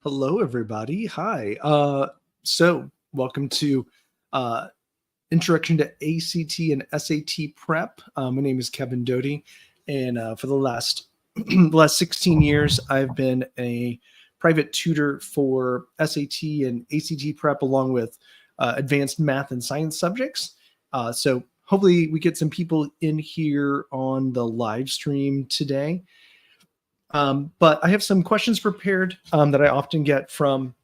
Hello, everybody. Hi. So welcome to uh, Introduction to ACT and SAT Prep. My name is Kevin Doty, and for the last the last 16 years, I've been a private tutor for SAT and ACT Prep, along with advanced math and science subjects. So hopefully, we get some people in here on the live stream today. But I have some questions prepared that I often get from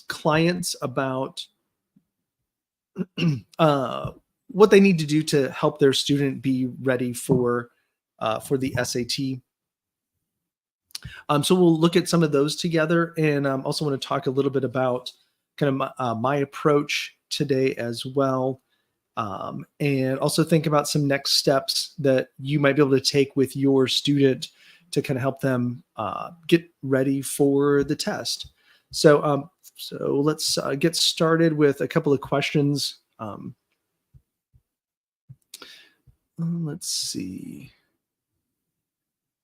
clients about uh, what they need to do to help their student be ready for the SAT. So we'll look at some of those together, and also want to talk a little bit about kind of my approach today as well. And also think about some next steps that you might be able to take with your student to kind of help them get ready for the test. So let's get started with a couple of questions. Let's see.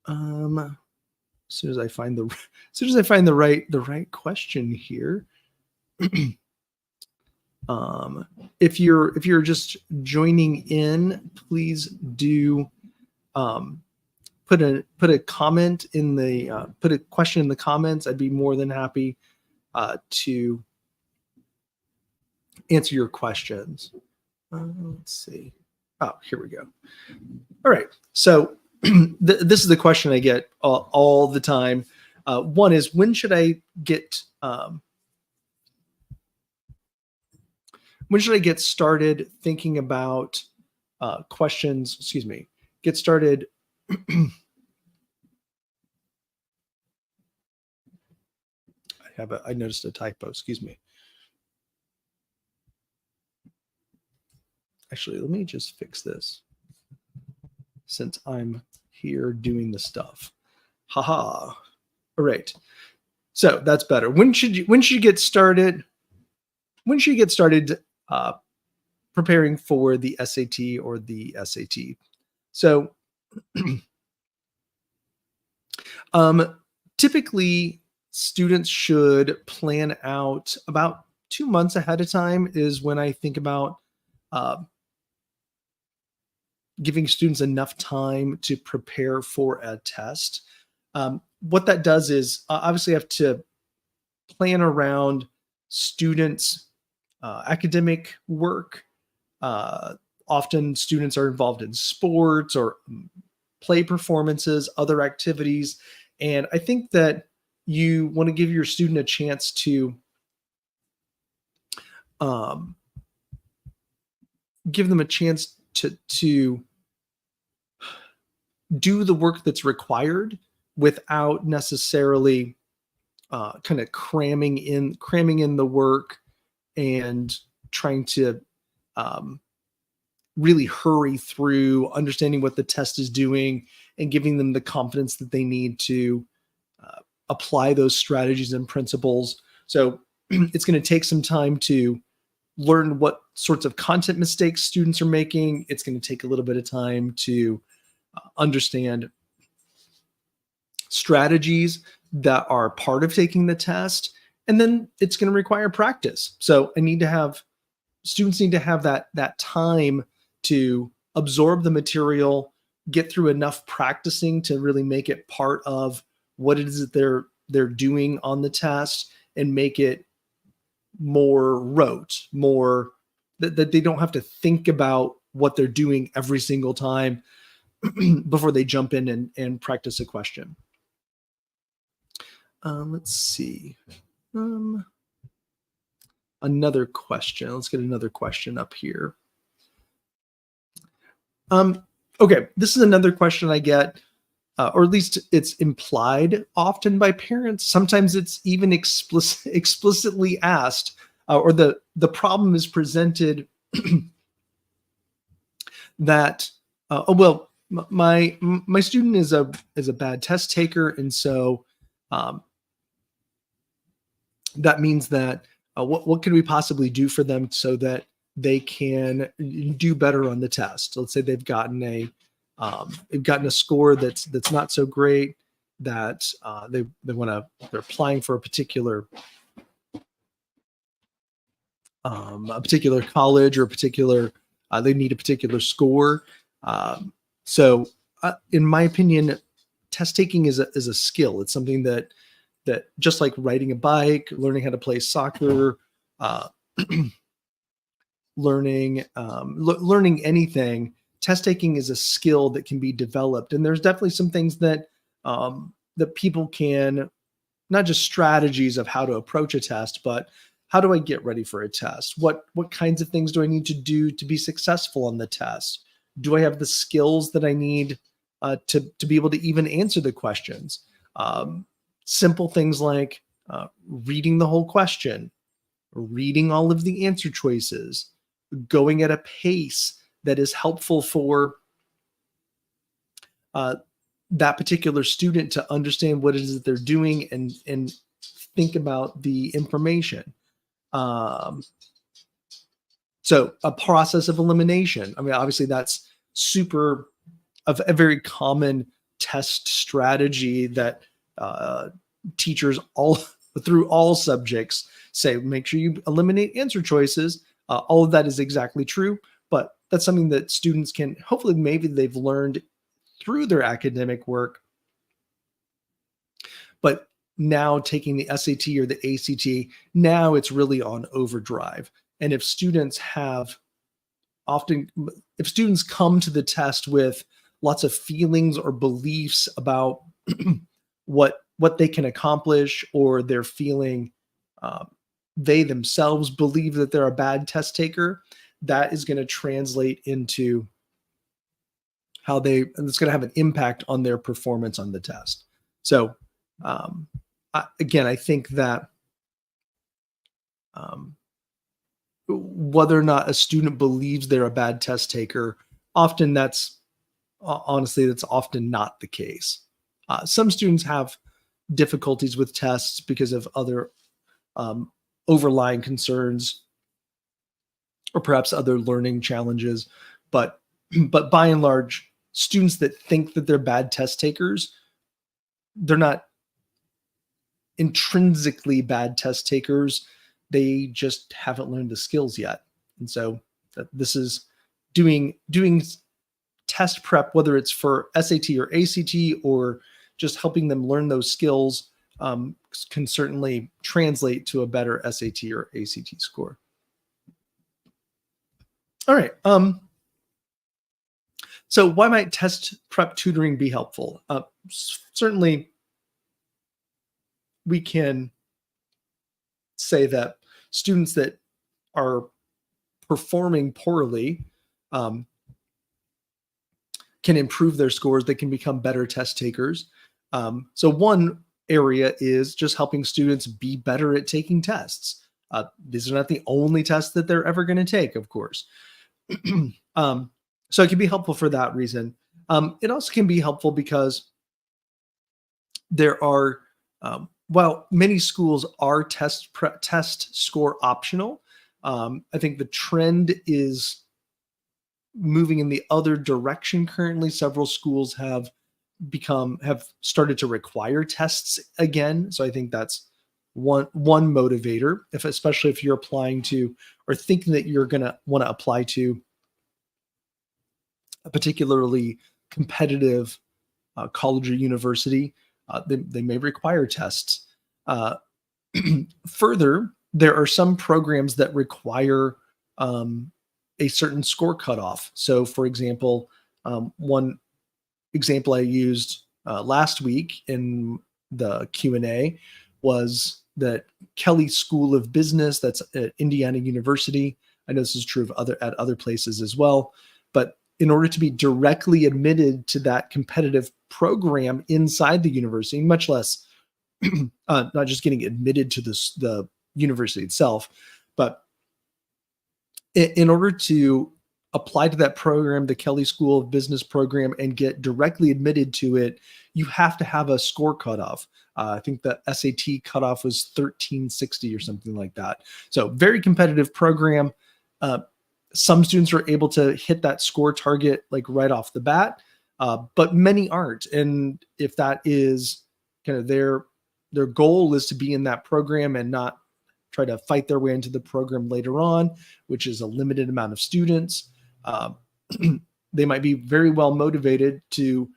As soon as I find the right question here. If you're just joining in, please do put a comment in the put a question in the comments. I'd be more than happy to answer your questions. Let's see. Oh, here we go. All right. So this is the question I get all the time. One is, when should I get started thinking about questions? Excuse me. Get started. I noticed a typo. Excuse me. Actually, let me just fix this since I'm here doing the stuff. Haha. All right. So that's better. When should you get started? When should you get started preparing for the SAT or the SAT? So typically students should plan out about 2 months ahead of time is when I think about giving students enough time to prepare for a test. What that does is obviously have to plan around students' academic work. Often students are involved in sports or play performances, other activities. And I think that you want to give your student a chance to give them a chance to do the work that's required without necessarily kind of cramming in the work and trying to really hurry through understanding what the test is doing and giving them the confidence that they need to apply those strategies and principles. So it's going to take some time to learn what sorts of content mistakes students are making. It's going to take a little bit of time to understand strategies that are part of taking the test. And then it's going to require practice. So students need to have that time to absorb the material, get through enough practicing to really make it part of what it is that they're doing on the test, and make it more rote, more that they don't have to think about what they're doing every single time before they jump in and practice a question. Let's see. Another question. Let's get another question up here. Okay, this is another question I get, or at least it's implied often by parents. Sometimes it's even explicitly asked, or the problem is presented that, my student is a bad test taker, and so that means that what can we possibly do for them so that they can do better on the test? Let's say they've gotten a score that's not so great. that they want to, they're applying for a particular college or a particular, they need a particular score. So in my opinion, test taking is a skill. It's something that just like riding a bike, learning how to play soccer, uh, learning anything, test taking is a skill that can be developed. And there's definitely some things that people can, not just strategies of how to approach a test, but how do I get ready for a test? What kinds of things do I need to do to be successful on the test? Do I have the skills that I need to be able to even answer the questions? Simple things like reading the whole question, reading all of the answer choices, going at a pace that is helpful for uh, that particular student to understand what it is that they're doing and think about the information. Um, so a process of elimination. I mean, obviously that's super of a very common test strategy that teachers all through all subjects say, make sure you eliminate answer choices. All of that is exactly true, but that's something that students can, hopefully maybe they've learned through their academic work, but now taking the SAT or the ACT, now it's really on overdrive. And if students come to the test with lots of feelings or beliefs about what they can accomplish, or they're feeling they themselves believe that they're a bad test taker, that is going to translate into it's going to have an impact on their performance on the test. So again, I think that whether or not a student believes they're a bad test taker, often that's often not the case. Some students have difficulties with tests because of other overlying concerns or perhaps other learning challenges. But by and large, students that think that they're bad test takers, they're not intrinsically bad test takers. They just haven't learned the skills yet. And so this is doing test prep, whether it's for SAT or ACT or just helping them learn those skills, can certainly translate to a better SAT or ACT score. All right. So why might test prep tutoring be helpful? Certainly, we can say that students that are performing poorly can improve their scores. They can become better test takers. So one area is just helping students be better at taking tests. These are not the only tests that they're ever going to take, of course. So it can be helpful for that reason. It also can be helpful because there are, while many schools are test score optional, I think the trend is moving in the other direction currently. Several schools have started to require tests again. So I think that's one motivator, especially if you're applying to or thinking that you're going to want to apply to a particularly competitive college or university. They may require tests. Further, there are some programs that require a certain score cutoff. So, for example, one example I used last week in the Q&A was that Kelley School of Business, that's at Indiana University. I know this is true of at other places as well. But in order to be directly admitted to that competitive program inside the university, much less not just getting admitted to the university itself, but in order to apply to that program, the Kelley School of Business program, and get directly admitted to it, you have to have a score cutoff. I think the SAT cutoff was 1360 or something like that. So very competitive program. Some students are able to hit that score target like right off the bat, but many aren't. And if that is kind of their goal is to be in that program and not try to fight their way into the program later on, which is a limited amount of students. Um, they might be very well motivated to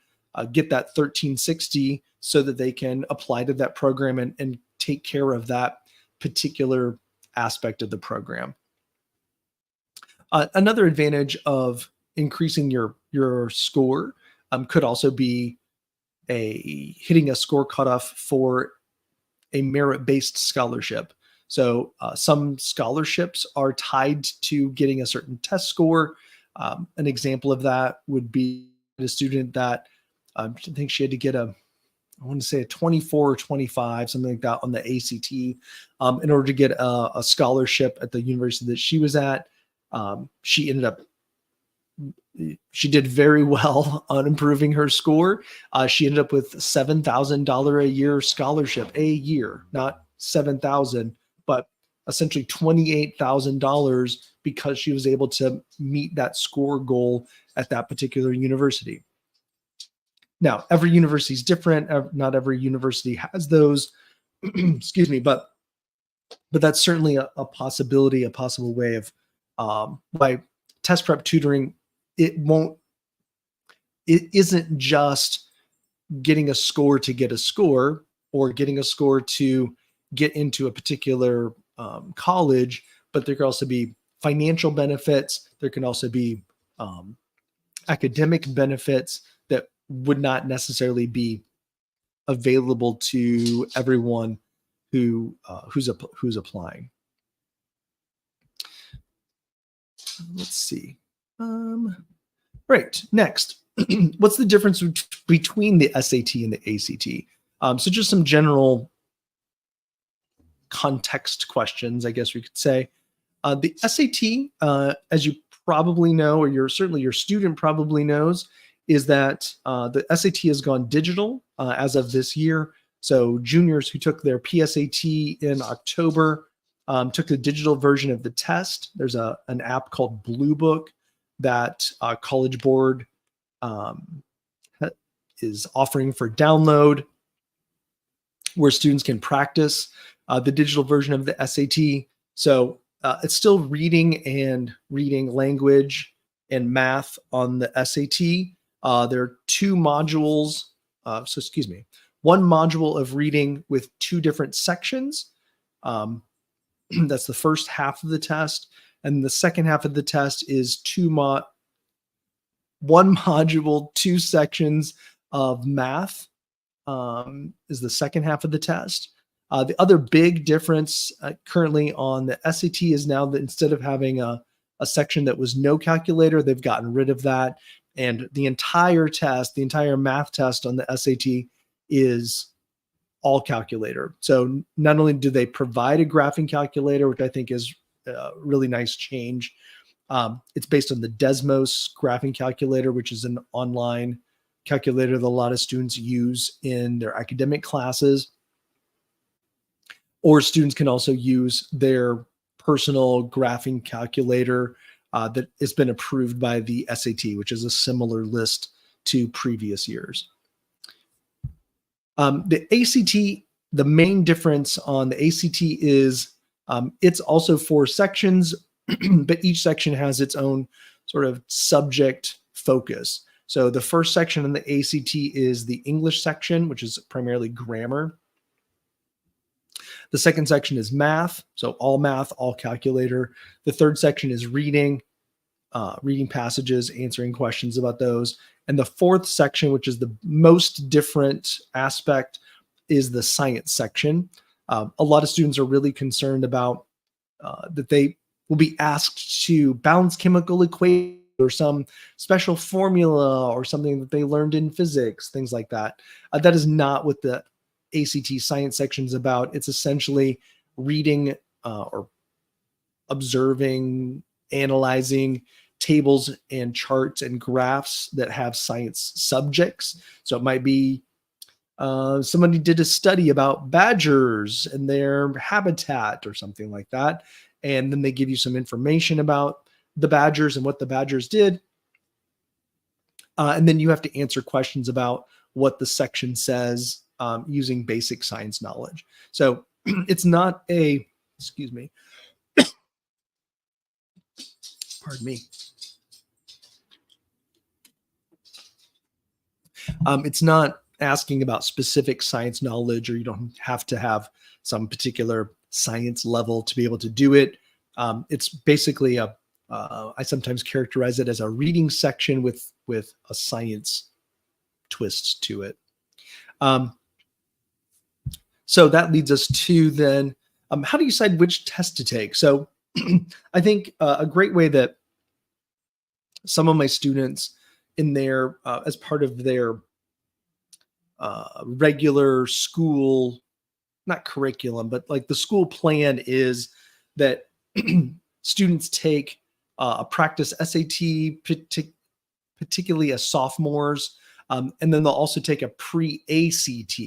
get that 1360 so that they can apply to that program and take care of that particular aspect of the program. Another advantage of increasing your score could also be hitting a score cutoff for a merit-based scholarship. So some scholarships are tied to getting a certain test score. An example of that would be a student that I think she had to get I want to say a 24 or 25, something like that on the ACT in order to get a scholarship at the university that she was at. She did very well on improving her score. She ended up with $7,000 a year scholarship, a year, not 7,000, but essentially $28,000 because she was able to meet that score goal at that particular university. Now, every university is different. Not every university has those. Excuse me, but that's certainly a possibility, a possible way of by test prep tutoring. It isn't just getting a score to get a score or getting a score to get into a particular college, but there can also be financial benefits. There can also be academic benefits that would not necessarily be available to everyone who's applying. Let's see. Right. Next, what's the difference between the SAT and the ACT? So just some general context questions, I guess we could say. The SAT, as you probably know, or your student probably knows, is that the SAT has gone digital as of this year. So juniors who took their PSAT in October took the digital version of the test. There's an app called Blue Book that College Board is offering for download, where students can practice the digital version of the SAT. So it's still reading language and math on the SAT. There are two modules. One module of reading with two different sections. That's the first half of the test. And the second half of the test is one module, two sections of math is the second half of the test. The other big difference currently on the SAT is now that instead of having a section that was no calculator, they've gotten rid of that. And the entire test, the entire math test on the SAT is all calculator. So not only do they provide a graphing calculator, which I think is a really nice change, it's based on the Desmos graphing calculator, which is an online calculator that a lot of students use in their academic classes. Or students can also use their personal graphing calculator that has been approved by the SAT, which is a similar list to previous years. The ACT, the main difference on the ACT is it's also 4 sections, but each section has its own sort of subject focus. So the first section in the ACT is the English section, which is primarily grammar. The second section is math, so all math, all calculator. The third section is reading passages, answering questions about those. And the fourth section, which is the most different aspect, is the science section. A lot of students are really concerned about that they will be asked to balance chemical equations or some special formula or something that they learned in physics, things like that. That is not what the ACT science section is about. It's essentially reading or observing, analyzing tables and charts and graphs that have science subjects. So it might be somebody did a study about badgers and their habitat or something like that. And then they give you some information about the badgers and what the badgers did. And then you have to answer questions about what the section says using basic science knowledge. So it's not a, excuse me, pardon me. It's not asking about specific science knowledge, or you don't have to have some particular science level to be able to do it. It's basically I sometimes characterize it as a reading section with a science twist to it. So that leads us to then, how do you decide which test to take? So I think a great way that some of my students in their, as part of their regular school, not curriculum, but like the school plan is that students take a practice SAT, particularly as sophomores, and then they'll also take a pre-ACT,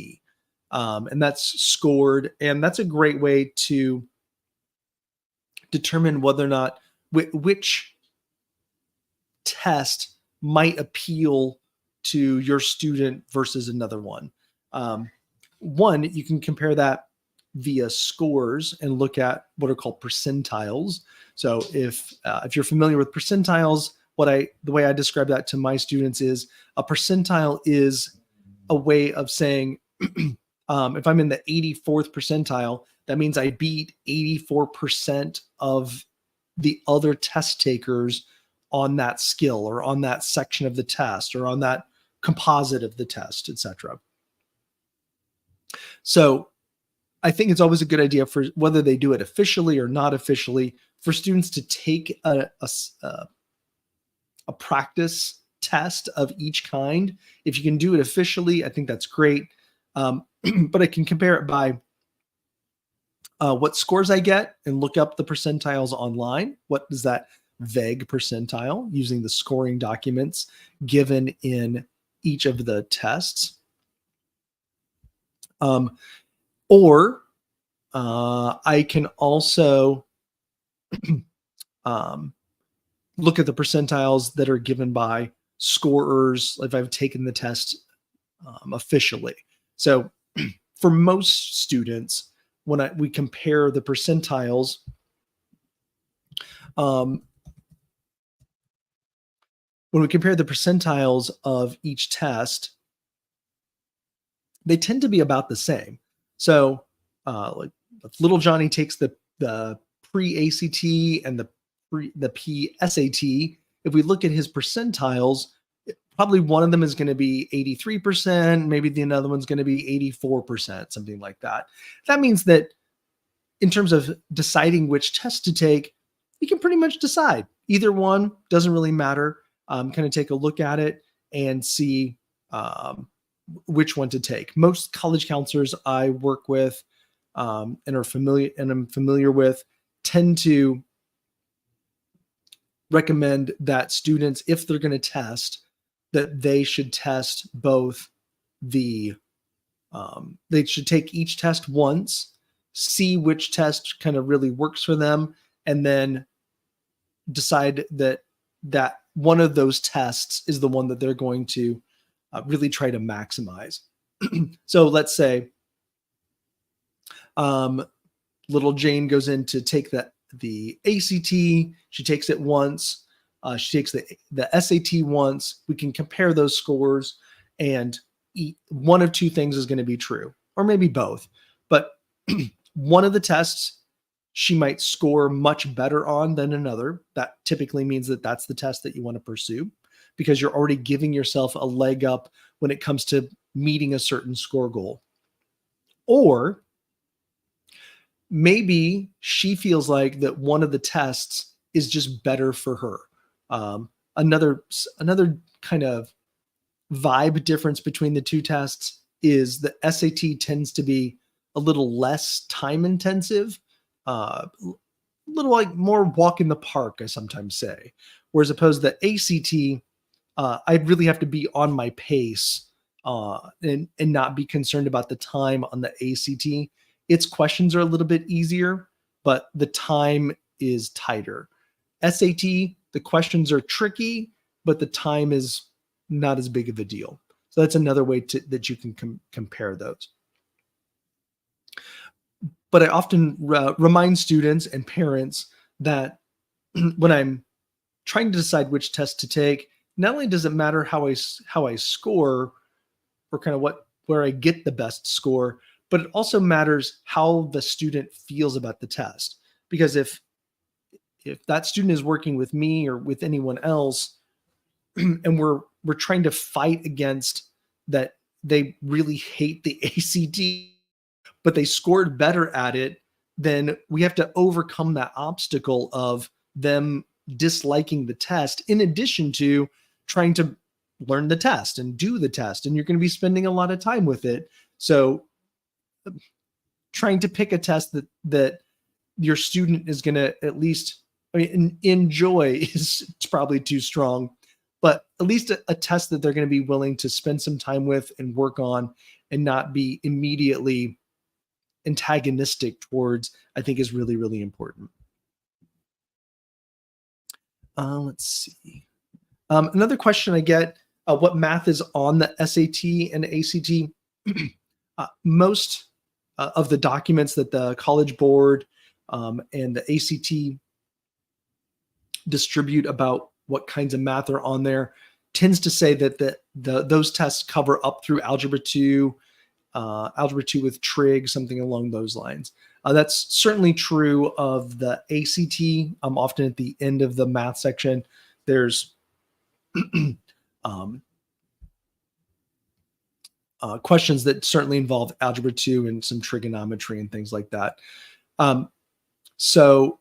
and that's scored. And that's a great way to determine whether or not which test might appeal to your student versus another one. One, you can compare that via scores and look at what are called percentiles. So if you're familiar with percentiles, the way I describe that to my students is a percentile is a way of saying, if I'm in the 84th percentile, that means I beat 84% of the other test takers on that skill or on that section of the test or on that composite of the test, etc. So I think it's always a good idea, for whether they do it officially or not officially, for students to take a practice test of each kind. If you can do it officially, I think that's great. But I can compare it by what scores I get and look up the percentiles online. What is that vague percentile using the scoring documents given in each of the tests? Or I can also look at the percentiles that are given by scorers if I've taken the test officially. So for most students, when we compare the percentiles, when we compare the percentiles of each test, they tend to be about the same. So like if little Johnny takes the pre-ACT and the PSAT, if we look at his percentiles, probably one of them is going to be 83%, maybe the another one's going to be 84%, something like that. That means that in terms of deciding which test to take, you can pretty much decide. Either one doesn't really matter. Kind of take a look at it and see which one to take. Most college counselors I work with and I'm familiar with tend to recommend that students, if they're going to test, that they should test both they should take each test once, see which test kind of really works for them, and then decide that one of those tests is the one that they're going to really try to maximize. So let's say little Jane goes in to take the ACT. She takes it once. She takes the SAT once. We can compare those scores, and one of two things is going to be true, or maybe both. But one of the tests she might score much better on than another. That typically means that that's the test that you want to pursue, because you're already giving yourself a leg up when it comes to meeting a certain score goal. Or maybe she feels like that one of the tests is just better for her. Another kind of vibe difference between the two tests is the SAT tends to be a little less time intensive, a little like more walk in the park, I sometimes say. Whereas opposed to the ACT, I'd really have to be on my pace and not be concerned about the time on the ACT. Its questions are a little bit easier, but the time is tighter. SAT, the questions are tricky, but the time is not as big of a deal. So that's another way that you can compare those. But I often remind students and parents that when I'm trying to decide which test to take, not only does it matter how I score or kind of where I get the best score, but it also matters how the student feels about the test. Because if that student is working with me or with anyone else, and we're trying to fight against that, they really hate the ACT, but they scored better at it, then we have to overcome that obstacle of them disliking the test, in addition to trying to learn the test and do the test. And you're going to be spending a lot of time with it. So trying to pick a test that your student is going to at least, I mean, enjoy is probably too strong, but at least a test that they're going to be willing to spend some time with and work on and not be immediately antagonistic towards, I think is really, really important. Let's see. Another question I get, what math is on the SAT and ACT? Most of the documents that the College Board and the ACT distribute about what kinds of math are on there tends to say that those tests cover up through Algebra 2, Algebra 2 with trig, something along those lines. That's certainly true of the ACT. Often at the end of the math section, there's questions that certainly involve Algebra 2 and some trigonometry and things like that. So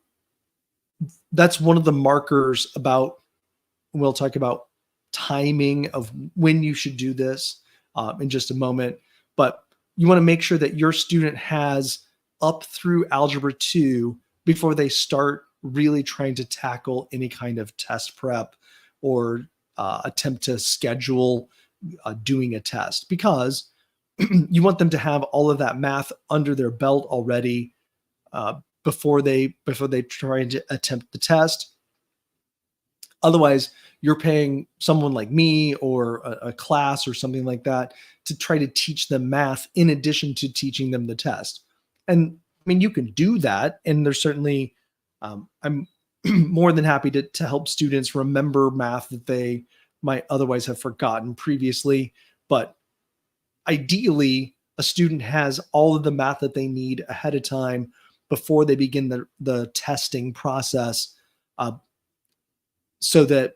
that's one of the markers about, we'll talk about timing of when you should do this in just a moment. But you want to make sure that your student has up through Algebra 2 before they start really trying to tackle any kind of test prep or attempt to schedule doing a test, because you want them to have all of that math under their belt already before they try to attempt the test. Otherwise, you're paying someone like me or a class or something like that to try to teach them math in addition to teaching them the test. And I mean, you can do that, and there's certainly I'm more than happy to help students remember math that they might otherwise have forgotten previously. But ideally, a student has all of the math that they need ahead of time before they begin the testing process, so that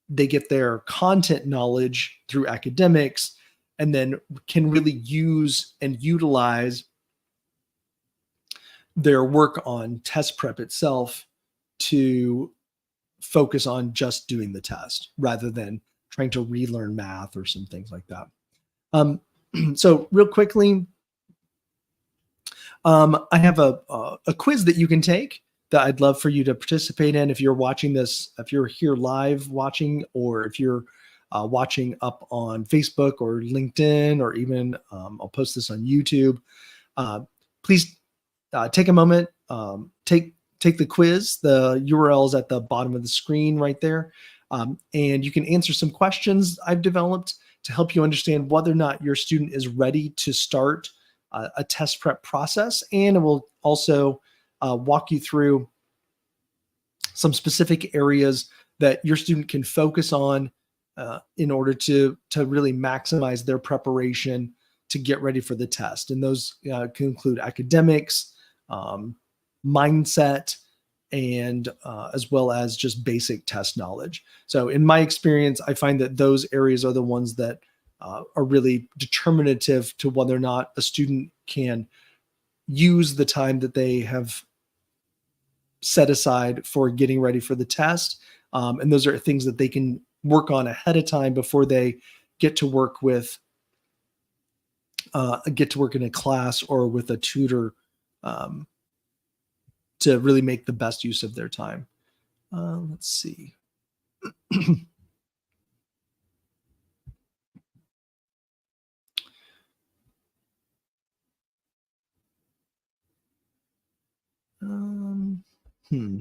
they get their content knowledge through academics and then can really use and utilize their work on test prep itself to focus on just doing the test rather than trying to relearn math or some things like that. So real quickly, I have a quiz that you can take that I'd love for you to participate in. If you're watching this, if you're here live watching, or if you're watching up on Facebook or LinkedIn, or even I'll post this on YouTube, please take a moment, take the quiz. The URL is at the bottom of the screen right there. And you can answer some questions I've developed to help you understand whether or not your student is ready to start a test prep process. And it will also walk you through some specific areas that your student can focus on in order to really maximize their preparation to get ready for the test. And those can include academics, mindset, and as well as just basic test knowledge. So in my experience, I find that those areas are the ones that are really determinative to whether or not a student can use the time that they have set aside for getting ready for the test. And those are things that they can work on ahead of time before they get to work with in a class or with a tutor, to really make the best use of their time. Let's see. um, hmm.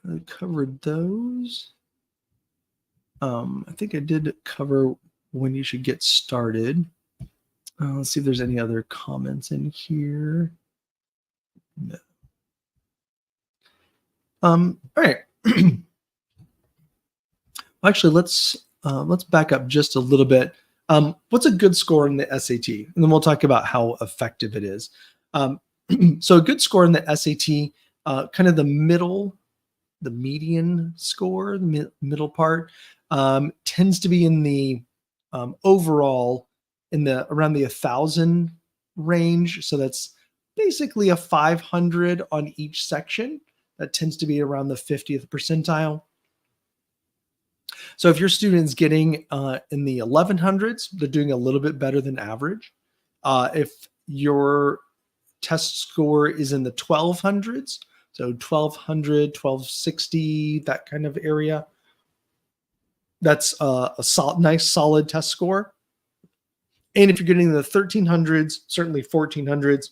I covered those. I think I did cover when you should get started. Let's see if there's any other comments in here. No. All right. Actually, let's back up just a little bit. What's a good score in the SAT? And then we'll talk about how effective it is. So a good score in the SAT, kind of the median score, the middle part, tends to be in the overall in the around the 1,000 range. So that's basically a 500 on each section. That tends to be around the 50th percentile. So if your student's getting in the 1100s, they're doing a little bit better than average. If your test score is in the 1200s, so 1200, 1260, that kind of area, that's a nice solid test score. And if you're getting in the 1300s, certainly 1400s,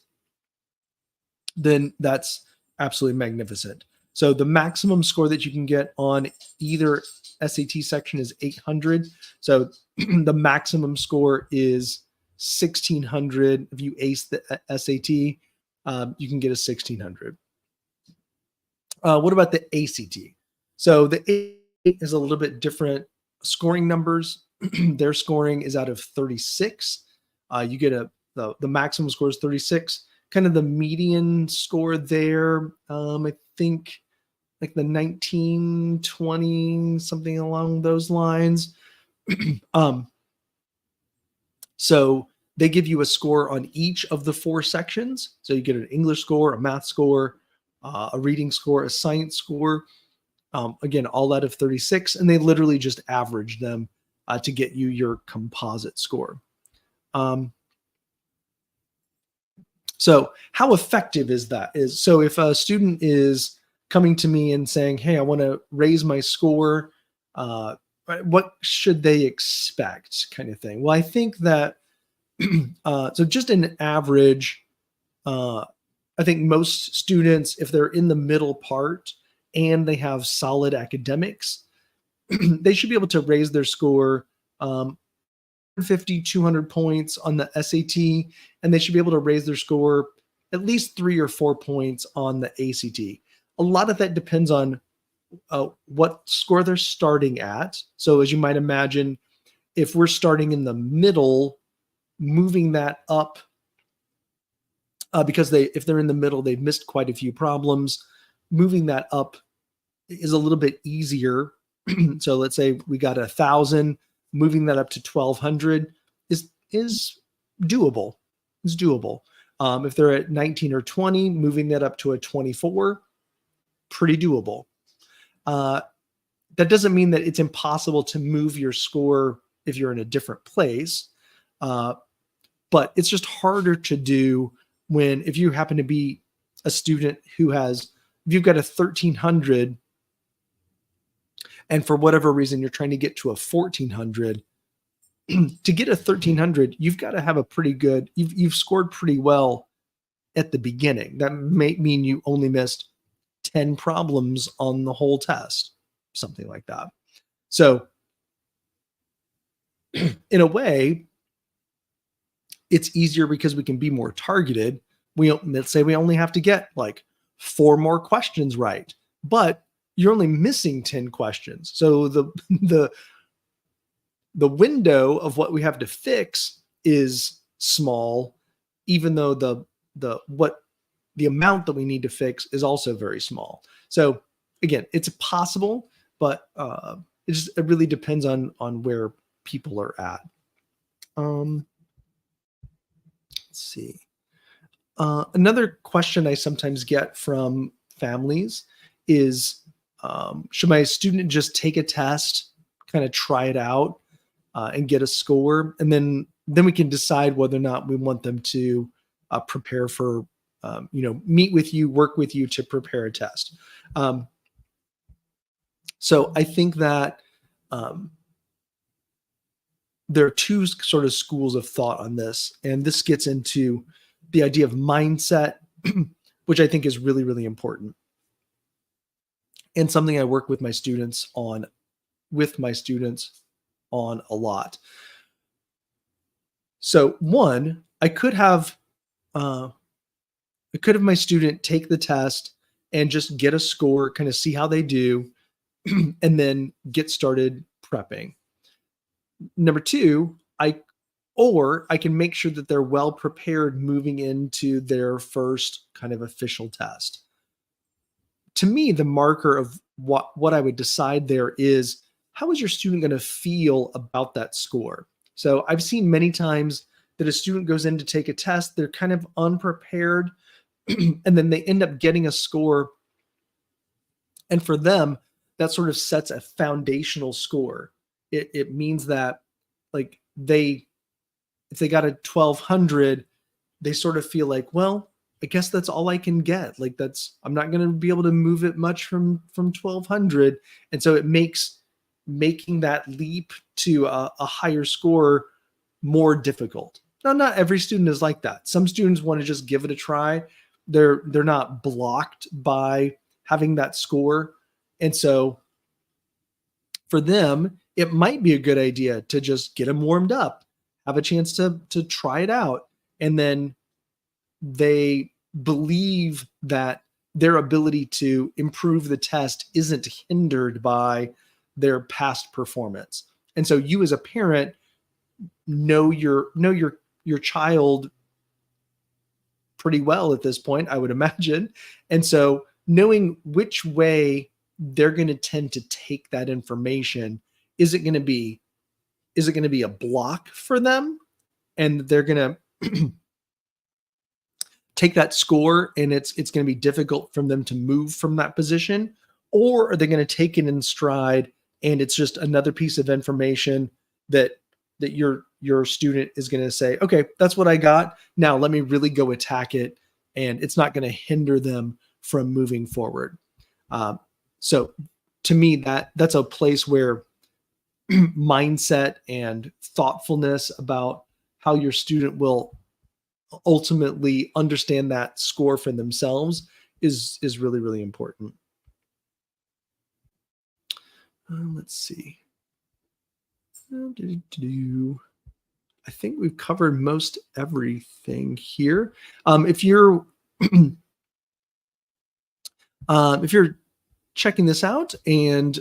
then that's absolutely magnificent. So the maximum score that you can get on either SAT section is 800. So the maximum score is 1600. If you ace the SAT, you can get a 1600. What about the ACT? So the ACT is a little bit different scoring numbers. Their scoring is out of 36. You get the maximum score is 36. Kind of the median score there, I think like the 19, 20, something along those lines. So they give you a score on each of the 4 sections. So you get an English score, a math score, a reading score, a science score. Again, all out of 36, and they literally just average them to get you your composite score. So how effective is that? So if a student is coming to me and saying, hey, I want to raise my score, what should they expect, kind of thing? Well, I think that, so just an average, I think most students, if they're in the middle part and they have solid academics, they should be able to raise their score 150, 200 points on the SAT, and they should be able to raise their score at least 3 or 4 points on the ACT. A lot of that depends on what score they're starting at. So as you might imagine, if we're starting in the middle, moving that up, because if they're in the middle, they've missed quite a few problems, moving that up is a little bit easier. So let's say we got 1,000, moving that up to 1,200 is doable. It's doable. If they're at 19 or 20, moving that up to a 24, pretty doable. That doesn't mean that it's impossible to move your score if you're in a different place, but it's just harder to do if you happen to be a student if you've got a 1,300 and for whatever reason you're trying to get to a 1,400, to get a 1,300, you've got to have a pretty good, you've scored pretty well at the beginning. That may mean you only missed 10 problems on the whole test, something like that. So in a way, it's easier because we can be more targeted. Let's say we only have to get like 4 more questions right, but you're only missing 10 questions. So the window of what we have to fix is small, even though the amount that we need to fix is also very small. So again, it's possible, but it really depends on where people are at. Let's see. Another question I sometimes get from families is, should my student just take a test, kind of try it out, and get a score, and then we can decide whether or not we want them to prepare for, meet with you, work with you to prepare a test. So I think that there are 2 sort of schools of thought on this, and this gets into the idea of mindset, which I think is really, really important. and something I work with my students on a lot. So one, uh, I could have my student take the test and just get a score, kind of see how they do, and then get started prepping. Number two, I can make sure that they're well prepared moving into their first kind of official test. To me, the marker of what I would decide there is, how is your student going to feel about that score? So I've seen many times that a student goes in to take a test, they're kind of unprepared, and then they end up getting a score. And for them, that sort of sets a foundational score. It means that, like, if they got a 1200, they sort of feel like, well, I guess that's all I can get. Like, I'm not going to be able to move it much from 1200. And so it makes making that leap to a higher score more difficult. Now, not every student is like that. Some students want to just give it a try. They're not blocked by having that score. And so for them, it might be a good idea to just get them warmed up, have a chance to try it out, and then they believe that their ability to improve the test isn't hindered by their past performance. And so you as a parent know your child pretty well at this point, I would imagine. And so knowing which way they're going to tend to take that information, is it going to be a block for them, and they're going to take that score and it's going to be difficult for them to move from that position? Or are they going to take it in stride and it's just another piece of information that your student is going to say, okay, that's what I got, now let me really go attack it, and it's not going to hinder them from moving forward. So to me, that's a place where mindset and thoughtfulness about how your student will ultimately understand that score for themselves is really, really important. Let's see. I think we've covered most everything here. If you're checking this out, and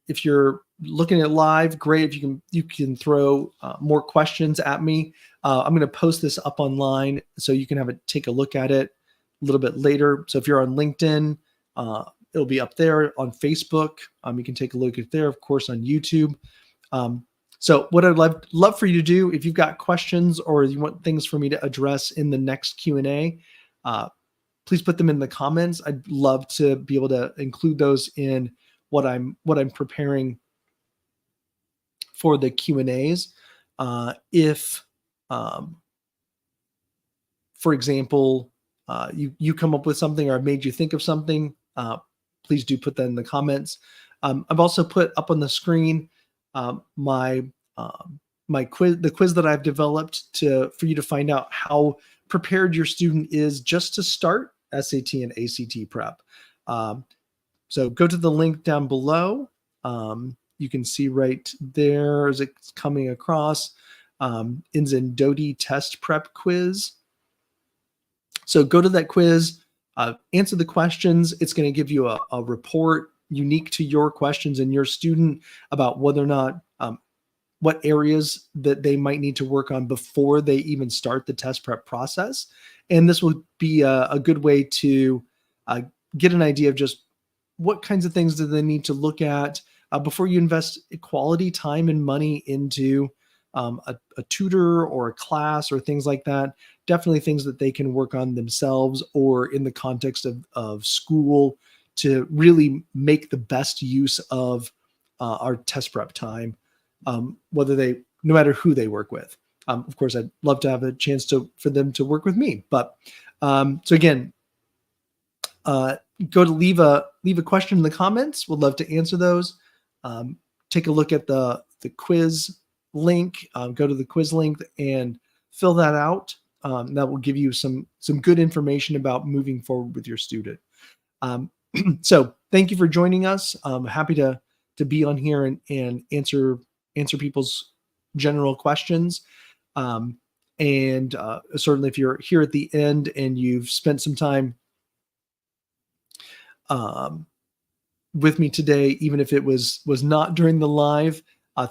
if you're looking at live, great. If you can throw more questions at me. I'm going to post this up online so you can take a look at it a little bit later. So if you're on LinkedIn, it'll be up there. On Facebook, you can take a look at there. Of course, on YouTube. So what I'd love for you to do, if you've got questions or you want things for me to address in the next Q&A, please put them in the comments. I'd love to be able to include those in what I'm preparing for the Q&As. If, for example, you come up with something, or I've made you think of something, please do put that in the comments. I've also put up on the screen my quiz, the quiz that I've developed for you to find out how prepared your student is just to start SAT and ACT prep. So go to the link down below. You can see right there as it's coming across, Inzendoti test prep quiz. So go to that quiz, answer the questions. It's going to give you a report unique to your questions and your student about whether or not, what areas that they might need to work on before they even start the test prep process. And this will be a good way to get an idea of just what kinds of things do they need to look at before you invest quality time and money into a tutor or a class or things like that. Definitely things that they can work on themselves or in the context of school to really make the best use of our test prep time, no matter who they work with. Of course, I'd love to have a chance for them to work with me. But so again, go to leave a question in the comments. We'd love to answer those. Take a look at the quiz link. Go to the quiz link and fill that out. That will give you some good information about moving forward with your student. So thank you for joining us. I'm happy to be on here and answer people's general questions. And certainly if you're here at the end and you've spent some time with me today, even if it was not during the live,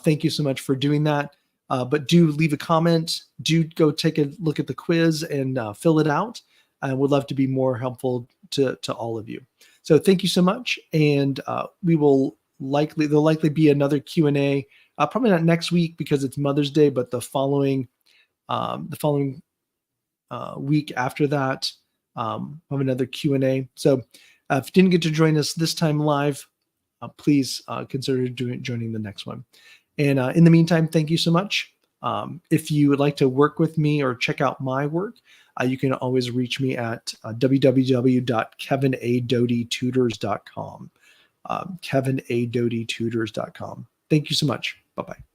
thank you so much for doing that. But do leave a comment. Do go take a look at the quiz and fill it out. I would love to be more helpful to all of you. So thank you so much, and there'll likely be another Q&A. Probably not next week because it's Mother's Day, but the following week after that, have another Q&A. So if you didn't get to join us this time live, please consider joining the next one. And in the meantime, thank you so much. If you would like to work with me or check out my work, you can always reach me at www.kevinadoditutors.com. KevinADodieTutors.com. Thank you so much. Bye-bye.